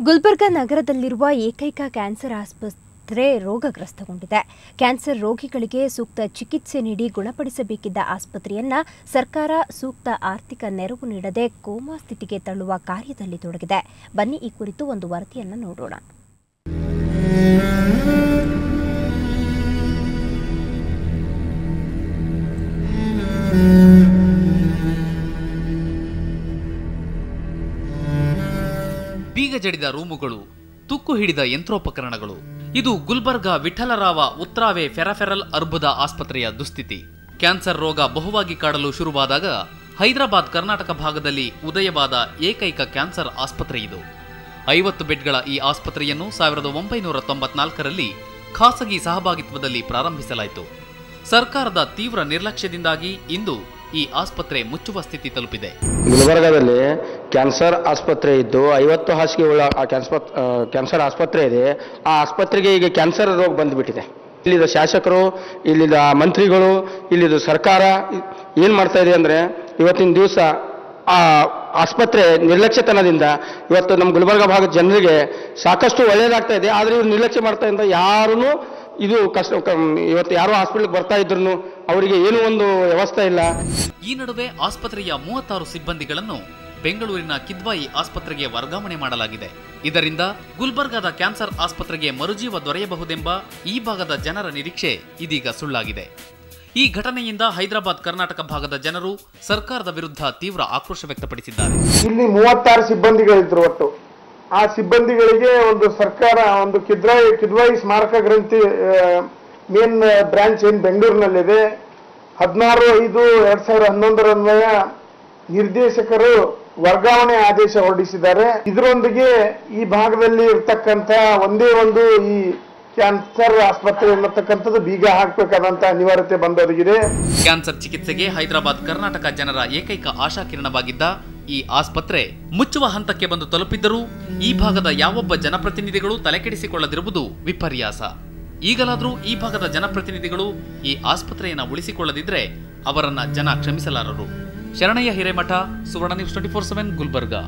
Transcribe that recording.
ಗುಲ್ಬರ್ಗಾ ನಗರದಲ್ಲಿರುವ ಏಕೈಕ ಕ್ಯಾನ್ಸರ್ ಆಸ್ಪತ್ರೆ ರೋಗಗ್ರಸ್ತಗೊಂಡಿದೆ. ಕ್ಯಾನ್ಸರ್ ರೋಗಿಗಳಿಗೆ ಸೂಕ್ತ ಚಿಕಿತ್ಸೆ ನೀಡಿ ಗುಣಪಡಿಸಬೇಕಿದ್ದ ಆಸ್ಪತ್ರೆಯನ್ನ ಸರ್ಕಾರ ಸೂಕ್ತ ಆರ್ಥಿಕ ನೆರವು ನೀಡದೆ ಕೋಮಾ ಸ್ಥಿತಿಗೆ ತಳ್ಳುವ ಕಾರ್ಯದಲ್ಲಿ ತೊಡಗಿದೆ. ಬನ್ನಿ ಈ ಕುರಿತು ಒಂದು ವರದಿಯನ್ನು ನೋಡೋಣ. ಬೀಗ ಜಡಿದ ರೂಮುಗಳು, ತುಕ್ಕು ಹಿಡಿದ ಯಂತ್ರೋಪಕರಣಗಳು, ಇದು ಗುಲ್ಬರ್ಗಾ ವಿಠಲರಾವ ಉತ್ರಾವೆ ಫೆರಫೆರಲ್ ಅರ್ಬುದ ಆಸ್ಪತ್ರೆಯ ದುಸ್ಥಿತಿ. ಕ್ಯಾನ್ಸರ್ ರೋಗ ಬಹುವಾಗಿ ಕಾಡಲು ಶುರುವಾದಾಗ ಹೈದರಾಬಾದ್ ಕರ್ನಾಟಕ ಭಾಗದಲ್ಲಿ ಉದಯವಾದ ಏಕೈಕ ಕ್ಯಾನ್ಸರ್ ಆಸ್ಪತ್ರೆ ಇದು. 50 ಬೆಡ್ಗಳ ಈ ಆಸ್ಪತ್ರೆಯನ್ನು 1994ರಲ್ಲಿ ಖಾಸಗಿ ಸಹಭಾಗಿತ್ವದಲ್ಲಿ ಪ್ರಾರಂಭಿಸಲಾಯಿತು. ಸರ್ಕಾರದ ತೀವ್ರ ನಿರ್ಲಕ್ಷ್ಯದಿಂದಾಗಿ ಇಂದು ಈ ಆಸ್ಪತ್ರೆ ಮುಚ್ಚುವ ಸ್ಥಿತಿ ತಲುಪಿದೆ. ಗುಲ್ಬರ್ಗಾದಲ್ಲಿ ಕ್ಯಾನ್ಸರ್ ಆಸ್ಪತ್ರೆ ಇದ್ದು 50 ಹಾಸಿಗೆಗಳ ಕ್ಯಾನ್ಸರ್ ಆಸ್ಪತ್ರೆ ಇದೆ. ಆ ಆಸ್ಪತ್ರೆಗೆ ಈಗ ಕ್ಯಾನ್ಸರ್ ರೋಗ ಬಂದುಬಿಟ್ಟಿದೆ. ಇಲ್ಲಿದ್ದ ಶಾಸಕರು, ಇಲ್ಲಿದ್ದ ಮಂತ್ರಿಗಳು, ಇಲ್ಲಿದ್ದ ಸರ್ಕಾರ ಏನು ಮಾಡ್ತಾ ಇದೆ ಅಂದರೆ, ಇವತ್ತಿನ ದಿವಸ ಆ ಆಸ್ಪತ್ರೆ ನಿರ್ಲಕ್ಷ್ಯತನದಿಂದ ಇವತ್ತು ನಮ್ಮ ಗುಲ್ಬರ್ಗಾ ಭಾಗದ ಜನರಿಗೆ ಸಾಕಷ್ಟು ಒಳ್ಳೆಯದಾಗ್ತಾ ಇದೆ. ಆದರೆ ಇವ್ರು ನಿರ್ಲಕ್ಷ್ಯ ಮಾಡ್ತಾ ಇದ್ದ ಯಾರೂ ಇದು ಕಷ್ಟ. ಇವತ್ತು ಯಾರೋ ಹಾಸ್ಪಿಟಲ್ಗೆ ಬರ್ತಾ ಇದ್ರು ಅವರಿಗೆ ಏನೂ ಒಂದು ವ್ಯವಸ್ಥೆ ಇಲ್ಲ. ಈ ನಡುವೆ ಆಸ್ಪತ್ರೆಯ 36 ಸಿಬ್ಬಂದಿಗಳನ್ನು ಬೆಂಗಳೂರಿನ ಕಿದ್ವಾಯಿ ಆಸ್ಪತ್ರೆಗೆ ವರ್ಗಾವಣೆ ಮಾಡಲಾಗಿದೆ. ಇದರಿಂದ ಗುಲ್ಬರ್ಗಾದ ಕ್ಯಾನ್ಸರ್ ಆಸ್ಪತ್ರೆಗೆ ಮರುಜೀವ ದೊರೆಯಬಹುದೆಂಬ ಈ ಭಾಗದ ಜನರ ನಿರೀಕ್ಷೆ ಇದೀಗ ಸುಳ್ಳಾಗಿದೆ. ಈ ಘಟನೆಯಿಂದ ಹೈದರಾಬಾದ್ ಕರ್ನಾಟಕ ಭಾಗದ ಜನರು ಸರ್ಕಾರದ ವಿರುದ್ಧ ತೀವ್ರ ಆಕ್ರೋಶ ವ್ಯಕ್ತಪಡಿಸಿದ್ದಾರೆ. ಇಲ್ಲಿ 36 ಸಿಬ್ಬಂದಿಗಳಿದ್ರು ಒಟ್ಟು. ಆ ಸಿಬ್ಬಂದಿಗಳಿಗೆ ಒಂದು ಸರ್ಕಾರ ಒಂದು ಕಿದ್ವಾಯಿ ಸ್ಮಾರಕ ಗ್ರಂಥಿ ಮೇನ್ ಬ್ರಾಂಚ್ ಏನು ಬೆಂಗಳೂರಿನಲ್ಲಿದೆ, 16/5/2011 ನಿರ್ದೇಶಕರು ವರ್ಗಾವಣೆ ಆದೇಶ ಹೊರಡಿಸಿದ್ದಾರೆ. ಇದರೊಂದಿಗೆ ಈ ಭಾಗದಲ್ಲಿ ಇರ್ತಕ್ಕಂಥ ಒಂದೇ ಒಂದು ಈ ಕ್ಯಾನ್ಸರ್ ಆಸ್ಪತ್ರೆ ಎನ್ನತಕ್ಕಂಥದ್ದು ಬೀಗ ಹಾಕಬೇಕಾದಂತ ಅನಿವಾರ್ಯತೆ ಬಂದೊದಗಿದೆ. ಕ್ಯಾನ್ಸರ್ ಚಿಕಿತ್ಸೆಗೆ ಹೈದರಾಬಾದ್ ಕರ್ನಾಟಕ ಜನರ ಏಕೈಕ ಆಶಾಕಿರಣವಾಗಿದ್ದ ಈ ಆಸ್ಪತ್ರೆ ಮುಚ್ಚುವ ಹಂತಕ್ಕೆ ಬಂದು ತಲುಪಿದ್ದರೂ ಈ ಭಾಗದ ಯಾವೊಬ್ಬ ಜನಪ್ರತಿನಿಧಿಗಳು ತಲೆಕೆಡಿಸಿಕೊಳ್ಳದಿರುವುದು ವಿಪರ್ಯಾಸ. ಈಗಲಾದರೂ ಈ ಭಾಗದ ಜನಪ್ರತಿನಿಧಿಗಳು ಈ ಆಸ್ಪತ್ರೆಯನ್ನು ಉಳಿಸಿಕೊಳ್ಳದಿದ್ರೆ ಅವರನ್ನ ಜನ ಕ್ಷಮಿಸಲಾರರು. ಶರಣಯ್ಯ ಹಿರೇಮಠ, ಸುವರ್ಣ ನ್ಯೂಸ್ 24/7 ಗುಲ್ಬರ್ಗಾ.